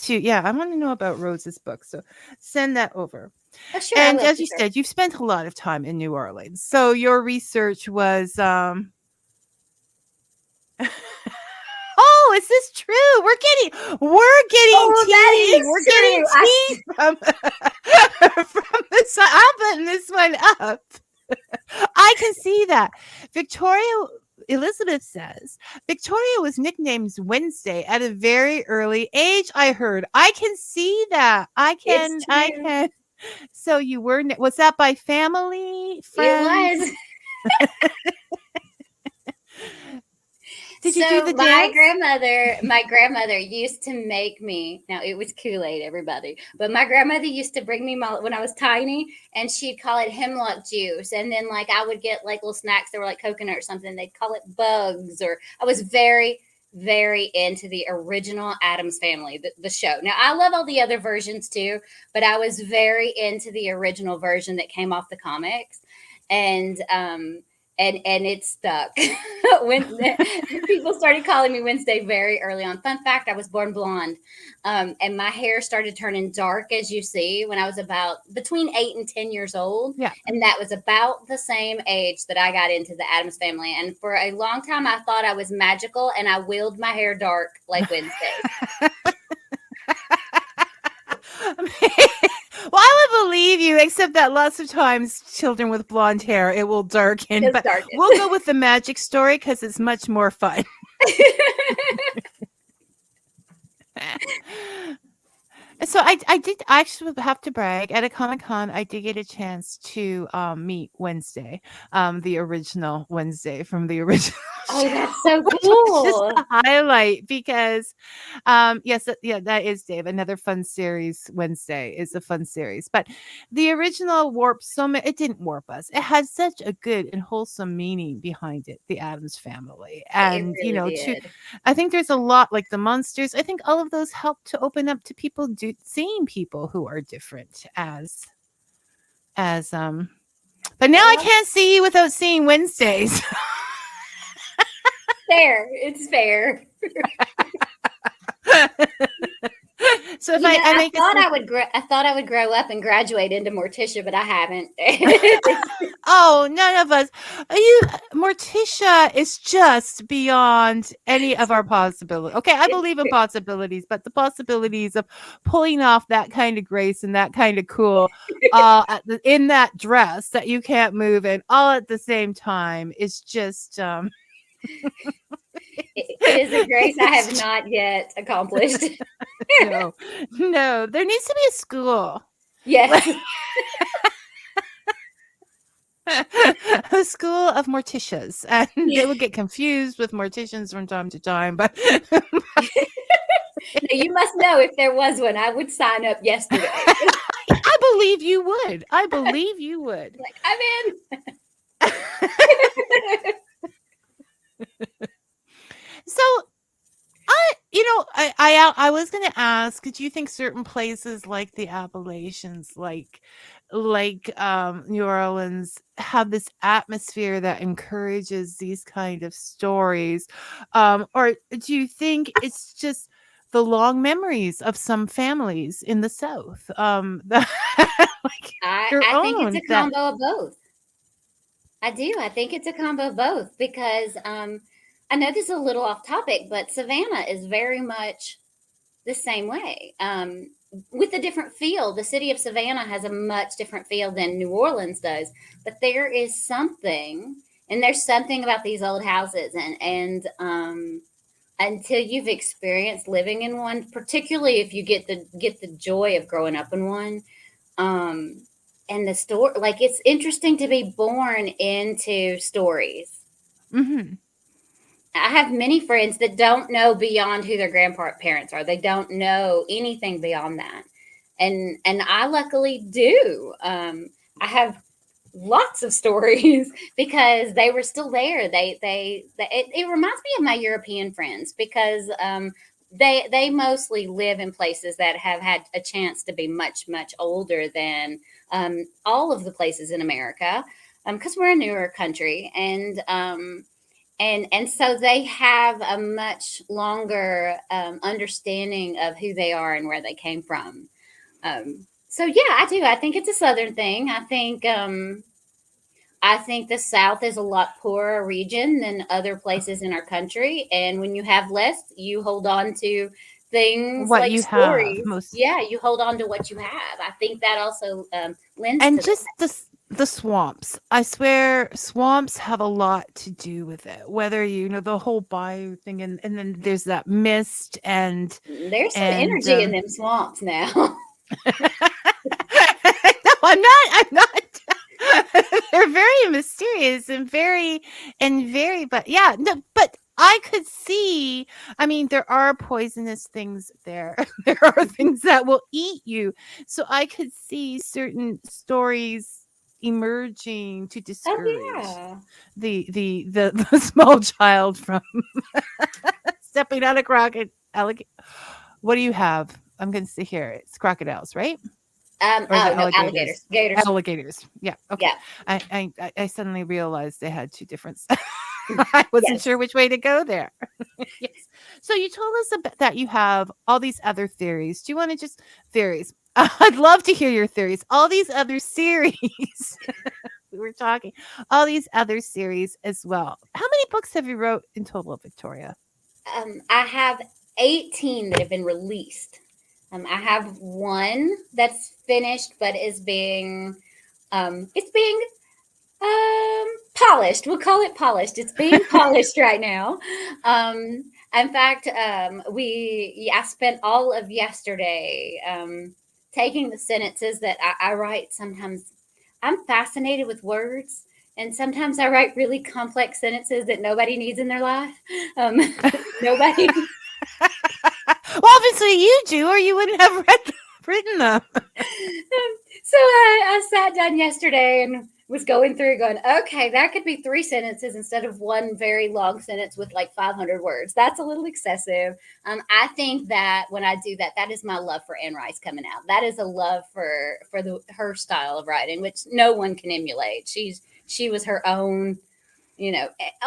B: yeah, I want to know about Rose's book. So send that over.
C: Oh, sure, I
B: And
C: will
B: as
C: for
B: you
C: sure.
B: said, you've spent a lot of time in New Orleans. So your research was oh, is this true? We're getting
C: Oh, that
B: tea.
C: is
B: We're getting
C: true.
B: tea from from the side. I'll button this one up. I can see that. Victoria Elizabeth says Victoria was nicknamed Wednesday at a very early age. I heard. I can see that. I
C: It's
B: can. I
C: true.
B: can. So you were. Was that by family,
C: It
B: friends?
C: was.
B: Did you do
C: So
B: the dance?
C: my grandmother used to make me. Now it was Kool-Aid, everybody, but my grandmother used to bring me when I was tiny, and she'd call it hemlock juice, and then like I would get like little snacks that were like coconut or something. They'd call it bugs, or I was very into the original Addams Family, the show. Now I love all the other versions too, but I was very into the original version that came off the comics, and and it stuck. When people started calling me Wednesday very early on. Fun fact: I was born blonde, and my hair started turning dark, as you see, when I was about between 8 and 10 years old.
B: Yeah.
C: And that was about the same age that I got into the Addams Family. And for a long time, I thought I was magical, and I willed my hair dark like Wednesday.
B: Well, I would believe you, except that lots of times children with blonde hair, it will darken.
C: It's
B: But
C: dark.
B: we'll go with the magic story because it's much more fun. So I did actually have to brag at a Comic-Con. I did get a chance to meet Wednesday, the original Wednesday from the original
C: Oh,
B: show,
C: that's so
B: which was just
C: cool.
B: a highlight because yes, yeah, that is Dave. Another fun series. Wednesday is a fun series, but the original warped so many. It didn't warp us. It had such a good and wholesome meaning behind it. The Addams Family,
C: It
B: and
C: really
B: to
C: did.
B: I think there's a lot like the monsters. I think all of those help to open up to people seeing people who are different as but now I
C: Well,
B: can't see you without seeing Wednesdays.
C: fair. It's fair.
B: So if I make
C: I thought I would grow up and graduate into Morticia, but I haven't.
B: oh, none of us. Morticia is just beyond any of our possibilities. Okay, I believe in possibilities, but the possibilities of pulling off that kind of grace and that kind of cool in that dress that you can't move in all at the same time is just
C: It is a grace I have not yet accomplished.
B: no, there needs to be a school.
C: Yes.
B: A school of morticians, and they would get confused with morticians from time to time, but
C: Now, you must know if there was one, I would sign up yesterday.
B: I believe you would. I believe you would.
C: Like, I'm in.
B: So I was going to ask, could you think certain places like the Appalachians, New Orleans, have this atmosphere that encourages these kind of stories, or do you think it's just the long memories of some families in the South, like your
C: I think it's
B: own
C: a
B: that
C: combo of both. I do. I think it's a combo of both because I know this is a little off topic, but Savannah is very much the same way. With a different feel. The city of Savannah has a much different feel than New Orleans does, but there is something, and there's something about these old houses, and until you've experienced living in one, particularly if you get the joy of growing up in one, um, and the story, like it's interesting to be born into stories.
B: Mhm.
C: I have many friends that don't know beyond who their grandparents are. They don't know anything beyond that, and I luckily do. I have lots of stories because they were still there. It reminds me of my European friends because they mostly live in places that have had a chance to be much older than all of the places in America. because we're a newer country, and so they have a much longer understanding of who they are and where they came from. So yeah, I do. I think it's a Southern thing. I think the South is a lot poorer region than other places in our country. And when you have less, you hold on to things
B: What
C: like
B: you have
C: stories.
B: most.
C: Yeah, you hold on to what you have. I think that also lends
B: And
C: to that.
B: just the swamps. I swear swamps have a lot to do with it. Whether the whole bayou thing, and then there's that mist
C: There's some
B: and
C: energy in them swamps now.
B: no, I'm not. They're very mysterious and very, but yeah, no, but I could see, I mean, there are poisonous things there. There are things that will eat you. So I could see certain stories emerging to
C: Oh,
B: discourage
C: yeah.
B: the small child from stepping on a crocodile. What do you have? I'm going to see here. It's crocodiles, right? Or the
C: Oh, no,
B: alligators?
C: alligators. Gators.
B: Alligators. Yeah, okay.
C: Yeah.
B: I suddenly realized they had 2 different I wasn't
C: Yes.
B: sure which way to go there. Yes. So you told us that you have all these other theories. Do you wanna just theories? I'd love to hear your theories. All these other series we were talking, all these other series as well. How many books have you wrote in total, Victoria?
C: I have 18 that have been released. I have one that's finished, but is being it's being polished. We'll call it polished. It's being polished right now. In fact, I spent all of yesterday taking the sentences that I write. Sometimes I'm fascinated with words, and sometimes I write really complex sentences that nobody needs in their life. Um, nobody.
B: Well, obviously you do, or you wouldn't have written them.
C: So I sat down yesterday and was going through going, okay, that could be 3 sentences instead of one very long sentence with like 500 words. That's a little excessive. I think that when I do that, that is my love for Anne Rice coming out. That is a love for her style of writing, which no one can emulate. She was her own,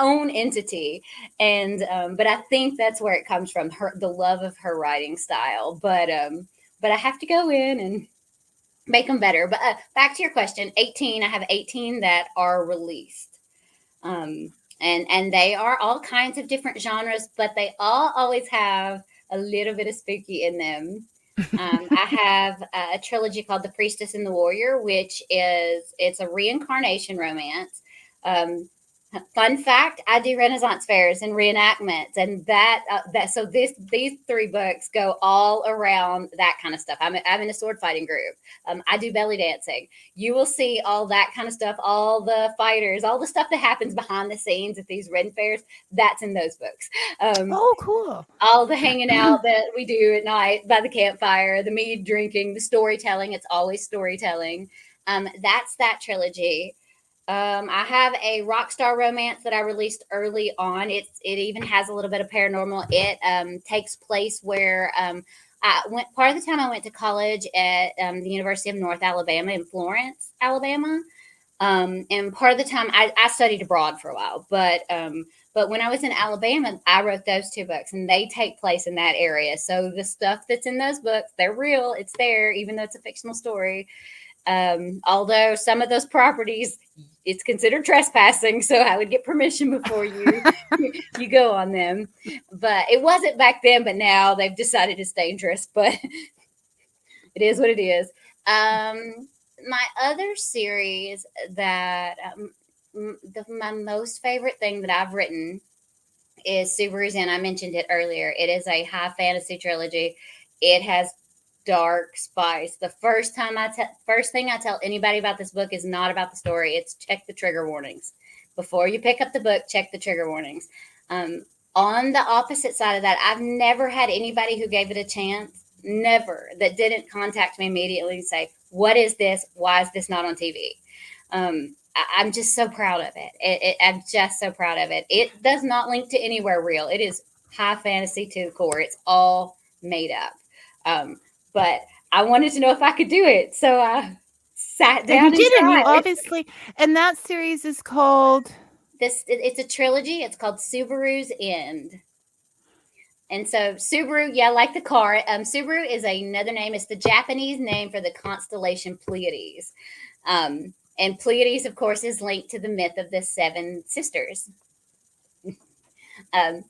C: own entity, and but I think that's where it comes from, her the love of her writing style. But I have to go in and make them better. But back to your question, 18. I have 18 that are released, and they are all kinds of different genres, but they all always have a little bit of spooky in them. I have a trilogy called The Priestess and the Warrior, which it's a reincarnation romance. Um, Fun fact: I do Renaissance fairs and reenactments, and these 3 books go all around that kind of stuff. I'm in a sword fighting group. I do belly dancing. You will see all that kind of stuff, all the fighters, all the stuff that happens behind the scenes at these Ren fairs. That's in those books.
B: Oh, cool.
C: All the hanging out that we do at night by the campfire, the mead drinking, the storytelling. It's always storytelling. That's that trilogy. I have a rock star romance that I released early on. It even has a little bit of paranormal. It takes place where I went. Part of the time I went to college at the University of North Alabama in Florence, Alabama. And part of the time I studied abroad for a while, but when I was in Alabama, I wrote those 2 books, and they take place in that area. So the stuff that's in those books, they're real. It's there, even though it's a fictional story. Although some of those properties, it's considered trespassing, so I would get permission before you go on them. But it wasn't back then, but now they've decided it's dangerous. But it is what it is. My other series that my most favorite thing that I've written is Subaru's Inn. I mentioned it earlier. It is a high fantasy trilogy. It has dark spice. The first thing I tell anybody about this book is not about the story. It's check the trigger warnings. Before you pick up the book, check the trigger warnings. On the opposite side of that, I've never had anybody who gave it a chance, never, that didn't contact me immediately and say, what is this? Why is this not on TV? I'm just so proud of it. I'm just so proud of it. It does not link to anywhere real. It is high fantasy to the core. It's all made up. But I wanted to know if I could do it. So I sat
B: And you
C: down and
B: did, and you
C: tried.
B: obviously, and that series is called.
C: It's a trilogy. It's called Subaru's End. And so Subaru, yeah, like the car. Subaru is another name. It's the Japanese name for the constellation Pleiades. And Pleiades, of course, is linked to the myth of the seven sisters. Um,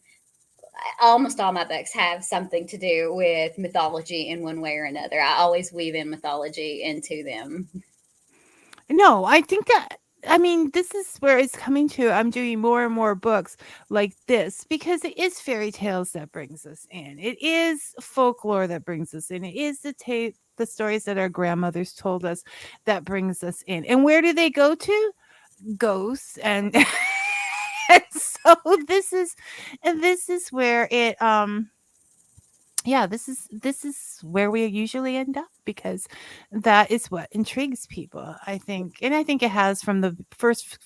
C: almost all my books have something to do with mythology in one way or another. I always weave in mythology into them.
B: No, I think that, I mean, this is where it's coming to. I'm doing more and more books like this because it is fairy tales that brings us in. It is folklore that brings us in. It is the stories that our grandmothers told us that brings us in. And where do they go to? Ghosts and and so this is where it yeah, this is where we usually end up because that is what intrigues people, I think. And I think it has from the first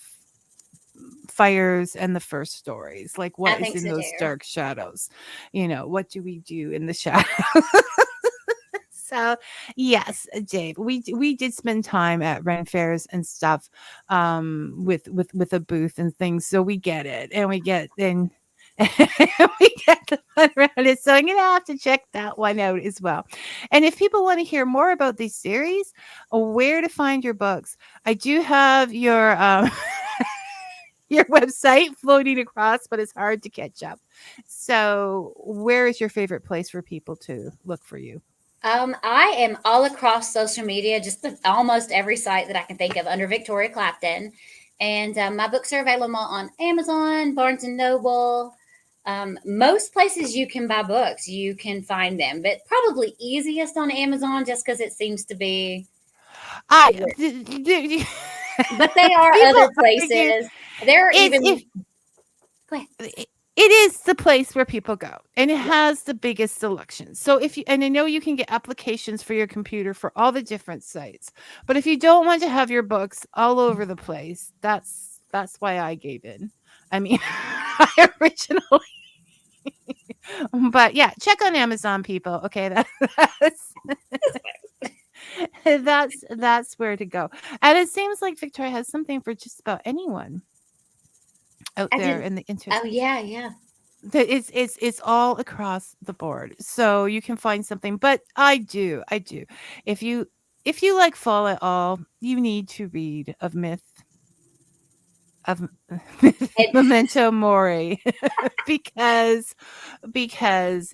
B: fires and the first stories. Like,
C: I
B: what is
C: think
B: in
C: so
B: those
C: too.
B: dark shadows? What do we do in the shadows? So, yes, Dave, we did spend time at Ren fairs and stuff, with a booth and things, so we get it, and we get and we get the fun around it. So I'm gonna have to check that one out as well. And if people want to hear more about these series, or where to find your books, I do have your your website floating across, but it's hard to catch up. So, where is your favorite place for people to look for you?
C: I am all across social media, just almost every site that I can think of under Victoria Clapton. And my books are available on Amazon, Barnes and Noble. Most places you can buy books, you can find them, but probably easiest on Amazon just because it seems to be.
B: I
C: where- But they are
B: people
C: other
B: argue
C: places. There are
B: it's
C: even.
B: if
C: Go ahead.
B: it is the place where people go and it has the biggest selection. So if you, and I know you can get applications for your computer for all the different sites, but if you don't want to have your books all over the place, that's why I gave in. I mean, I originally, but yeah, check on Amazon, people. Okay, that's that's where to go. And it seems like Victoria has something for just about anyone out
C: I
B: there
C: did.
B: in the internet.
C: Oh yeah, yeah.
B: That it's all across the board, so you can find something. But I do. If you like fall at all, you need to read of of
C: And
B: Memento Mori because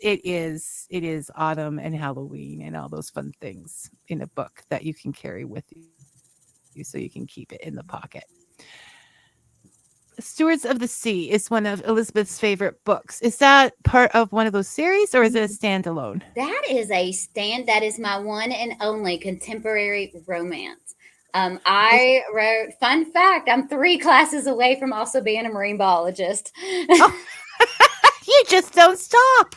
B: it is autumn and Halloween and all those fun things in a book that you can carry with you so you can keep it in the pocket. Stewards of the Sea is one of Elizabeth's favorite books. Is that part of one of those series or is it a standalone?
C: that is my one and only contemporary romance. I wrote, fun fact, I'm 3 classes away from also being a marine biologist.
B: Oh, you just don't stop.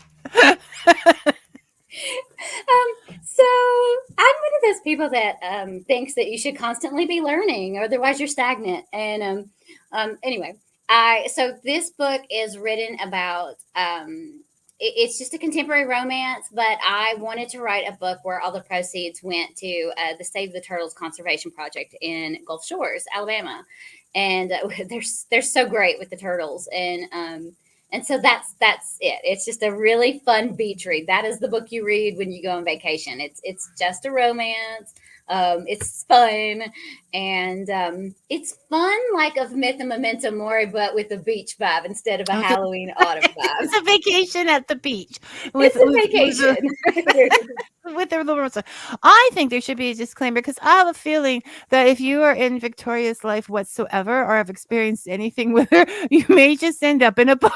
C: So I'm one of those people that thinks that you should constantly be learning, otherwise you're stagnant. And anyway, I so this book is written about. It's just a contemporary romance, but I wanted to write a book where all the proceeds went to the Save the Turtles Conservation Project in Gulf Shores, Alabama, and they're so great with the turtles, and so that's it. It's just a really fun beach read. That is the book you read when you go on vacation. It's just a romance. It's fun, and it's fun like of Myth and Memento Mori, but with a beach vibe instead of a
B: Oh, the-
C: Halloween autumn vibe.
B: it's a vacation at the beach with
C: It's a
B: with with, a,
C: vacation.
B: with their little. I think there should be a disclaimer because I have a feeling that if you are in Victoria's life whatsoever or have experienced anything with her, you may just end up in a book.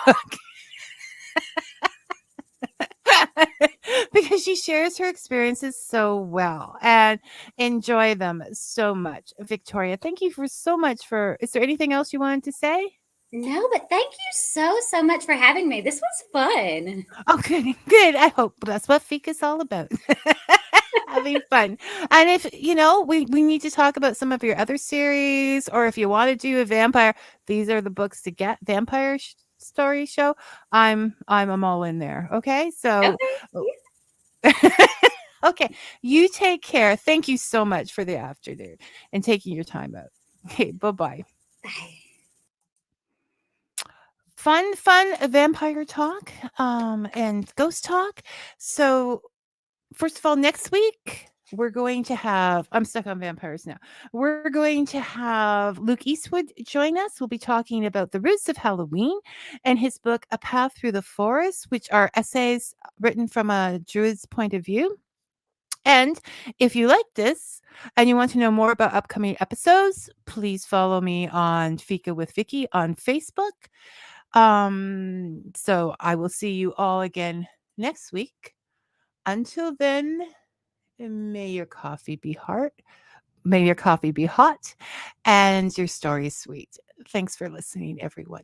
B: Because she shares her experiences so well and enjoy them so much. Victoria, thank you for so much for. Is there anything else you wanted to say?
C: No, but thank you so much for having me. This was fun.
B: Oh, good, good. I hope that's what Fika's all about. Having fun. And if we need to talk about some of your other series, or if you want to do a vampire, these are the books to get. Vampire story show. I'm all in there. Okay, so
C: Okay.
B: Okay. You take care. Thank you so much for the afternoon and taking your time out. Okay. Bye-bye.
C: Bye.
B: Fun vampire talk and ghost talk. So first of all, next week we're going to have, I'm stuck on vampires now. We're going to have Luke Eastwood join us. We'll be talking about the roots of Halloween and his book A Path Through the Forest, which are essays written from a druid's point of view. And if you like this and you want to know more about upcoming episodes, please follow me on Fika with Vicky on Facebook. So I will see you all again next week. Until then, may your coffee be may your coffee be hot, and your story sweet. Thanks for listening, everyone.